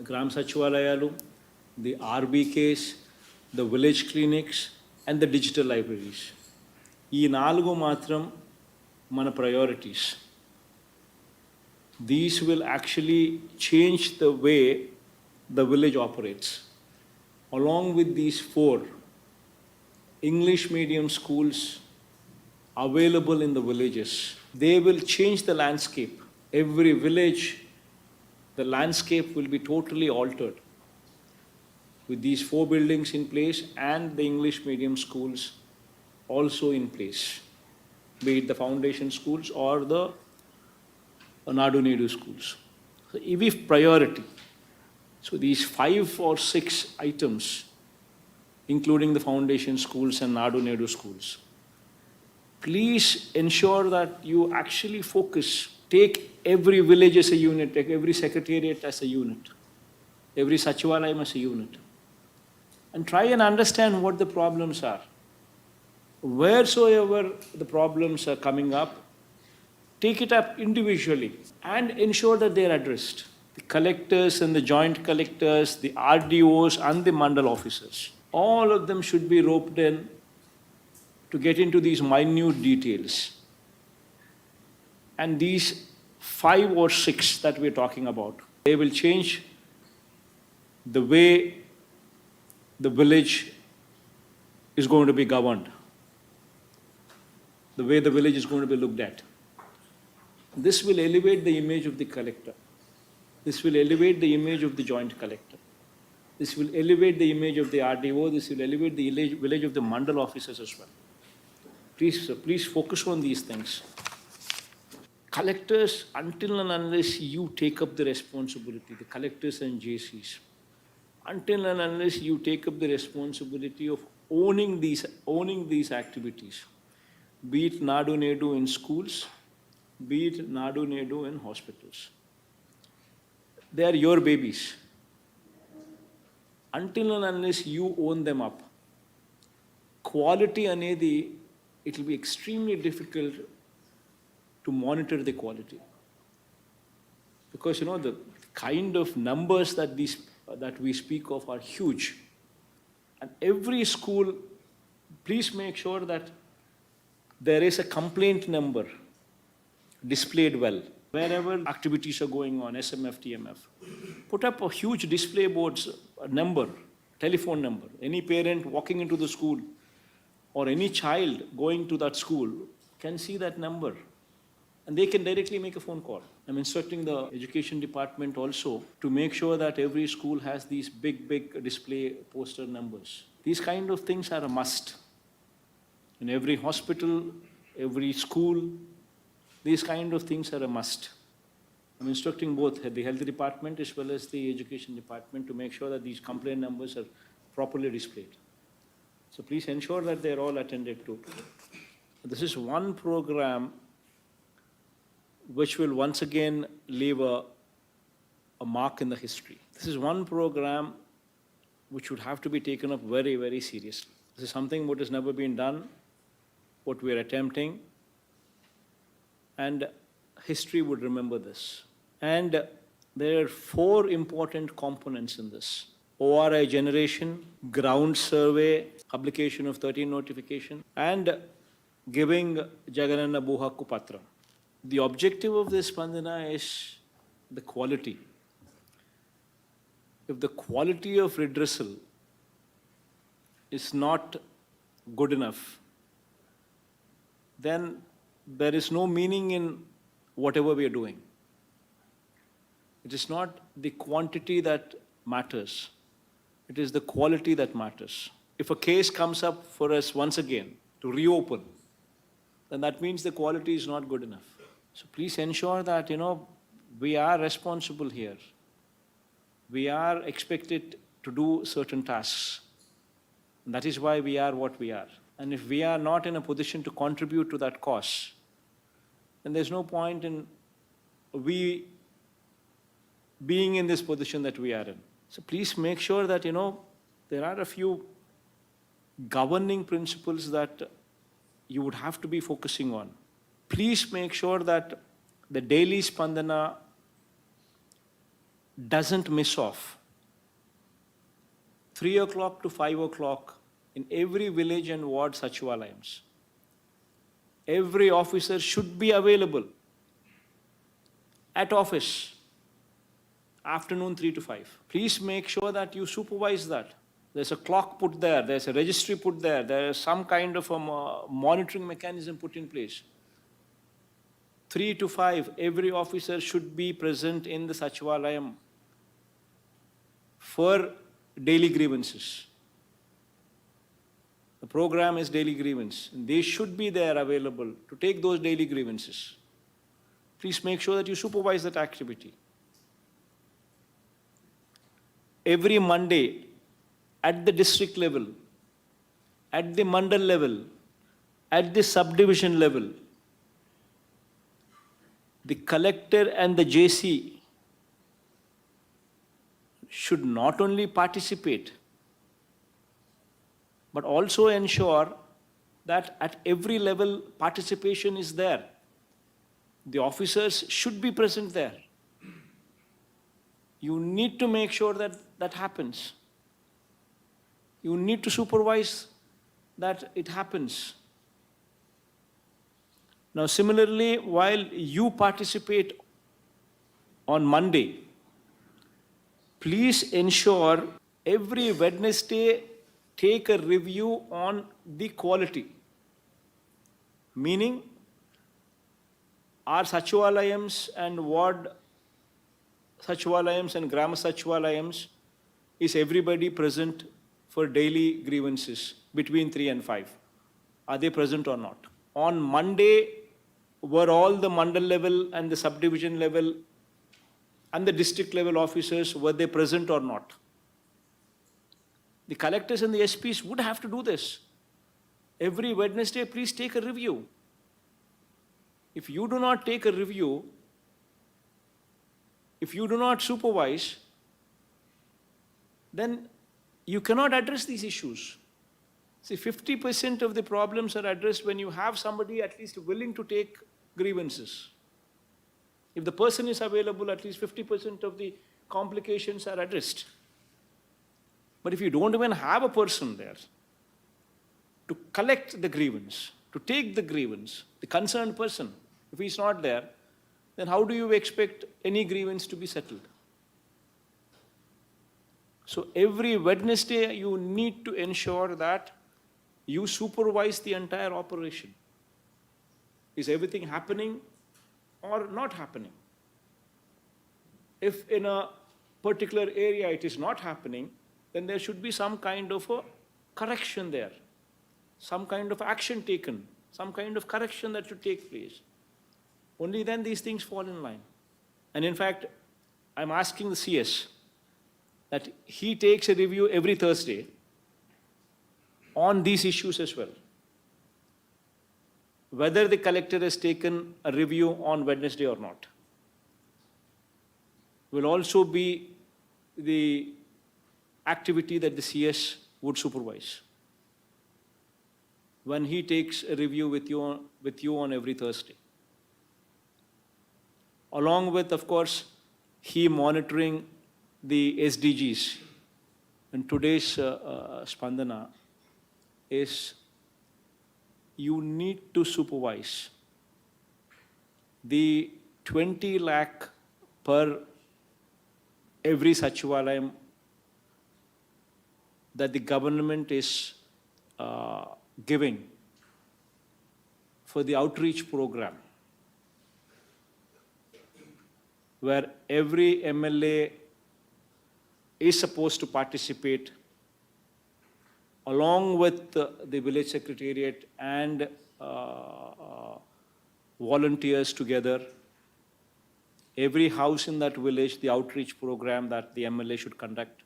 Gram Sachivalayalu, the RBKs, the village clinics, and the digital libraries. ఈ నాలుగు మాత్రం మన priorities. These will actually change the way the village operates. Along with these four English medium schools available in the villages, they will change the landscape. Every village, the landscape will be totally altered with these four buildings in place and the English medium schools also in place, be it the foundation schools or the Nadu Nedu schools. So if priority, so these 5 or 6 items, including the foundation schools and Nadu Nedu schools, please ensure that you actually focus, take every village as a unit, take every secretariat as a unit, every Sachivalayam as a unit, and try and understand what the problems are. Wheresoever the problems are coming up, take it up individually and ensure that they are addressed. The collectors and the joint collectors, the RDOs and the mandal officers, all of them should be roped in to get into these minute details. And these 5 or 6 that we're talking about, they will change the way the village is going to be governed, the way the village is going to be looked at. This will elevate the image of the collector. This will elevate the image of the joint collector. This will elevate the image of the RDO. This will elevate the village of the mandal officers as well. Please focus on these things. Collectors, until and unless you take up the responsibility, the collectors and JCs, until and unless you take up the responsibility of owning these activities, be it Nadu Nedu in schools, be it Nadu Nedu in hospitals, they are your babies. Until and unless you own them up, quality anedi, it will be extremely difficult to monitor the quality. Because the kind of numbers that we speak of are huge. And every school, please make sure that there is a complaint number displayed well. Wherever activities are going on, SMF, TMF, put up a huge display boards, a number, telephone number. Any parent walking into the school or any child going to that school can see that number and they can directly make a phone call. I'm instructing the education department also to make sure that every school has these big display poster numbers. These kind of things are a must. In every hospital, every school, these kind of things are a must. I'm instructing both the health department as well as the education department to make sure that these complaint numbers are properly displayed. So please ensure that they're all attended to. This is one program which will once again leave a mark in the history. This is one program which would have to be taken up very, very seriously. This is something what has never been done, what we are attempting, and history would remember this. And there are 4 important components in this: ORI generation, ground survey, publication of 13 notification, and giving Jagananna Bhuhakku Patra. The objective of this Spandana is the quality. If the quality of redressal is not good enough, then there is no meaning in whatever we are doing. It is not the quantity that matters. It is the quality that matters. If a case comes up for us once again to reopen, then that means the quality is not good enough. So please ensure that, we are responsible here. We are expected to do certain tasks. And that is why we are what we are. And if we are not in a position to contribute to that cause, then there's no point in we being in this position that we are in. So please make sure that, there are a few governing principles that you would have to be focusing on. Please make sure that the daily Spandana doesn't miss off. 3 o'clock to 5 o'clock in every village and ward Sachivalayams. Every officer should be available at office, afternoon 3 to 5. Please make sure that you supervise that. There's a clock put there, there's a registry put there, there is some kind of a monitoring mechanism put in place. 3 to 5, every officer should be present in the Sachivalayam for daily grievances. The program is daily grievance. They should be there available to take those daily grievances. Please make sure that you supervise that activity. Every Monday, at the district level, at the mandal level, at the subdivision level, the collector and the JC should not only participate, but also ensure that at every level participation is there. The officers should be present there. You need to make sure that that happens. You need to supervise that it happens. Now, similarly, while you participate on Monday, please ensure every Wednesday take a review on the quality. Meaning, our Sachivalayams and ward Sachivalayams and Grama Sachivalayams, is everybody present for daily grievances between 3 and 5? Are they present or not? On Monday, were all the mandal level and the subdivision level and the district level officers, were they present or not? The collectors and the SPs would have to do this. Every Wednesday, please take a review. If you do not take a review, if you do not supervise, then you cannot address these issues. See, 50% of the problems are addressed when you have somebody at least willing to take grievances. If the person is available, at least 50% of the complications are addressed. But if you don't even have a person there to collect the grievance, to take the grievance, the concerned person, if he's not there, then how do you expect any grievance to be settled? So every Wednesday, you need to ensure that you supervise the entire operation. Is everything happening or not happening? If in a particular area it is not happening, then there should be some kind of a correction there, some kind of action taken, some kind of correction that should take place. Only then these things fall in line. And in fact, I'm asking the CS that he takes a review every Thursday on these issues as well. Whether the collector has taken a review on Wednesday or not will also be the activity that the CS would supervise when he takes a review with you on every Thursday. Along with, of course, he monitoring the SDGs. And today's Spandana is you need to supervise the 20 lakh per every Sachivalayam that the government is giving for the outreach program, where every MLA is supposed to participate along with the village secretariat and volunteers together. Every house in that village, the outreach program that the MLA should conduct,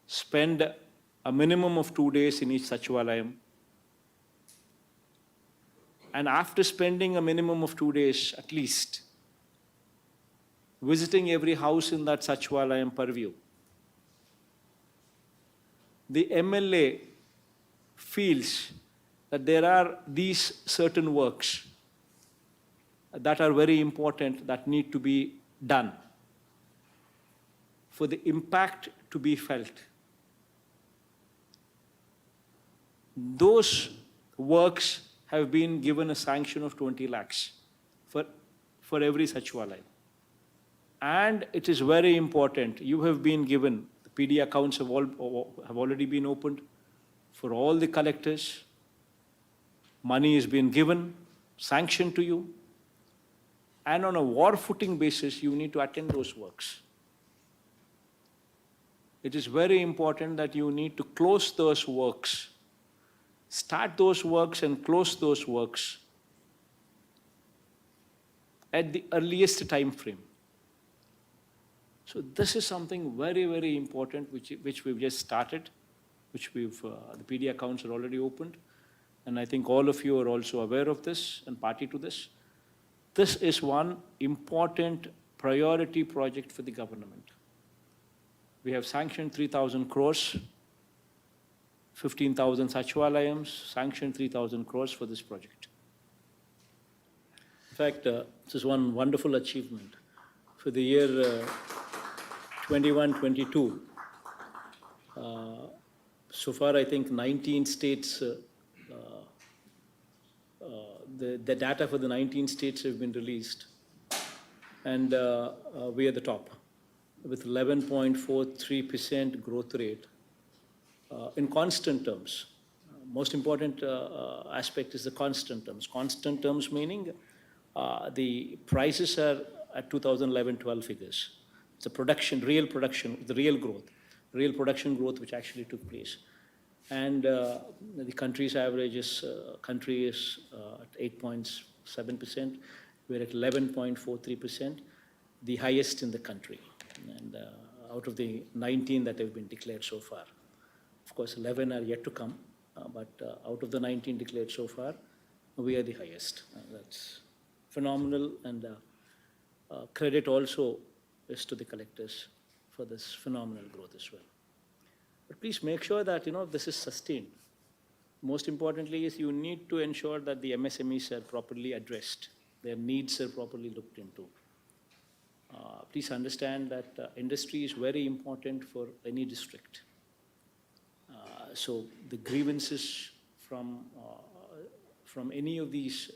spend a minimum of 2 days in each Sachivalayam. And after spending a minimum of 2 days, at least, visiting every house in that Sachivalayam purview, the MLA feels that there are these certain works that are very important that need to be done. for the impact to be felt. Those works have been given a sanction of 20 lakhs for every Sachivalaya. And it is very important, you have been given, the PD accounts have already been opened for all the collectors. Money has been given, sanctioned to you. And on a war footing basis, you need to attend those works. It is very important that you need to close those works. Start those works and close those works at the earliest time frame. So this is something very, very important which we've just started, which the PD accounts are already opened. And I think all of you are also aware of this and party to this. This is one important priority project for the government. We have sanctioned 3,000 crores, 15,000 Sachivalayams, sanctioned 3,000 crores for this project. In fact, this is one wonderful achievement. For the year 21-22, so far I think 19 states, the data for the 19 states have been released. And we are the top with 11.43% growth rate in constant terms. Most important aspect is the constant terms. Constant terms meaning the prices are at 2011-12 figures. It's a production, real production, the real growth, real production growth which actually took place. And the country's average is, country is at 8.7%. We're at 11.43%, the highest in the country. And out of the 19 that have been declared so far. Of course, 11 are yet to come, but out of the 19 declared so far, we are the highest. That's phenomenal, and credit also is to the collectors for this phenomenal growth as well. But please make sure that this is sustained. Most importantly is you need to ensure that the MSMEs are properly addressed, their needs are properly looked into. Please understand that industry is very important for any district. So the grievances from any of these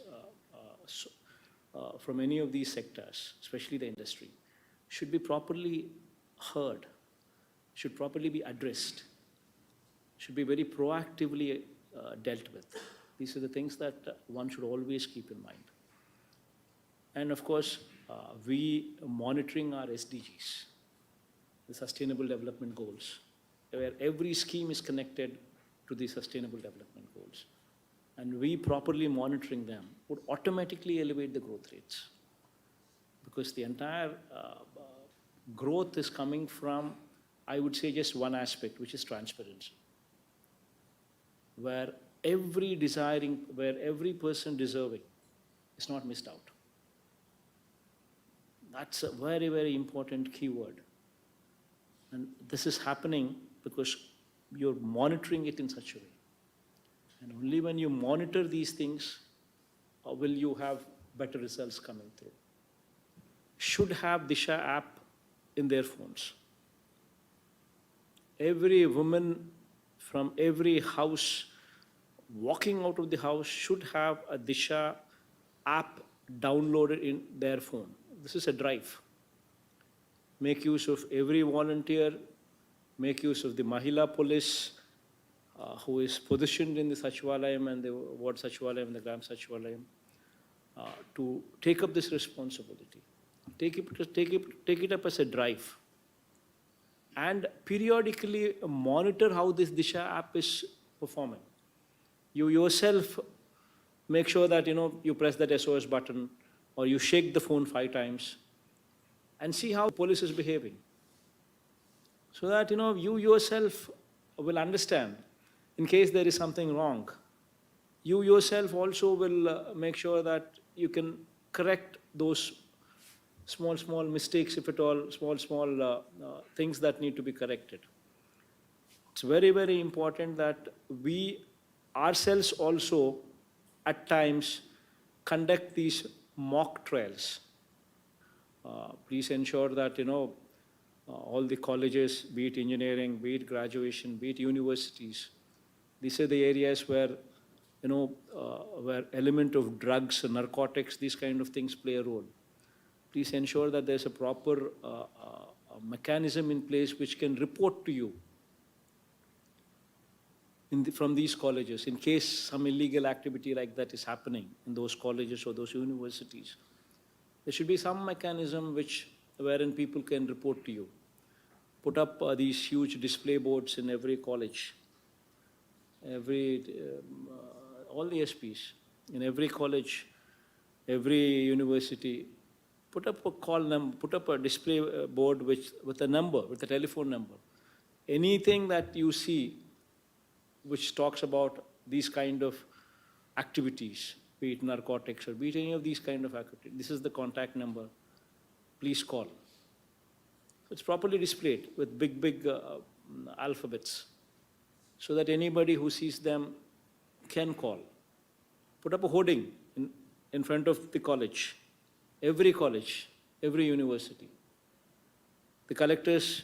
sectors, especially the industry, should be properly heard, should properly be addressed, should be very proactively dealt with. These are the things that one should always keep in mind. And of course, we are monitoring our SDGs, the Sustainable Development Goals, where every scheme is connected to the Sustainable Development Goals. And we properly monitoring them would automatically elevate the growth rates. Because the entire growth is coming from, I would say, just one aspect, which is transparency. Where every person deserving is not missed out. That's a very, very important keyword. And this is happening because you're monitoring it in such a way. And only when you monitor these things will you have better results coming through. Should have Disha app in their phones. Every woman from every house walking out of the house should have a Disha app downloaded in their phone. This is a drive. Make use of every volunteer, make use of the Mahila police who is positioned in the Sachivalayam and the Ward Sachivalayam, the Gram Sachivalayam, to take up this responsibility. Take it up as a drive. And periodically monitor how this Disha app is performing. You yourself make sure that you press that SOS button or you shake the phone 5 times and see how the police is behaving. So that you yourself will understand in case there is something wrong. You yourself also will make sure that you can correct those small mistakes, if at all, small things that need to be corrected. It's very, very important that we ourselves also at times conduct these mock trials. Please ensure that all the colleges, be it engineering, be it graduation, be it universities. These are the areas where, where element of drugs and narcotics, these kind of things play a role. Please ensure that there's a proper mechanism in place which can report to you from these colleges in case some illegal activity like that is happening in those colleges or those universities. There should be some mechanism wherein people can report to you. Put up these huge display boards in every college, all the SPs, in every college, every university. Put up a call number, put up a display board with a number, with a telephone number. Anything that you see which talks about these kind of activities, be it narcotics or be it any of these kind of activities, this is the contact number, please call. It's properly displayed with big alphabets so that anybody who sees them can call. Put up a hoarding in front of the college, every university. The collectors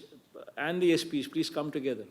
and the SPs, please come together.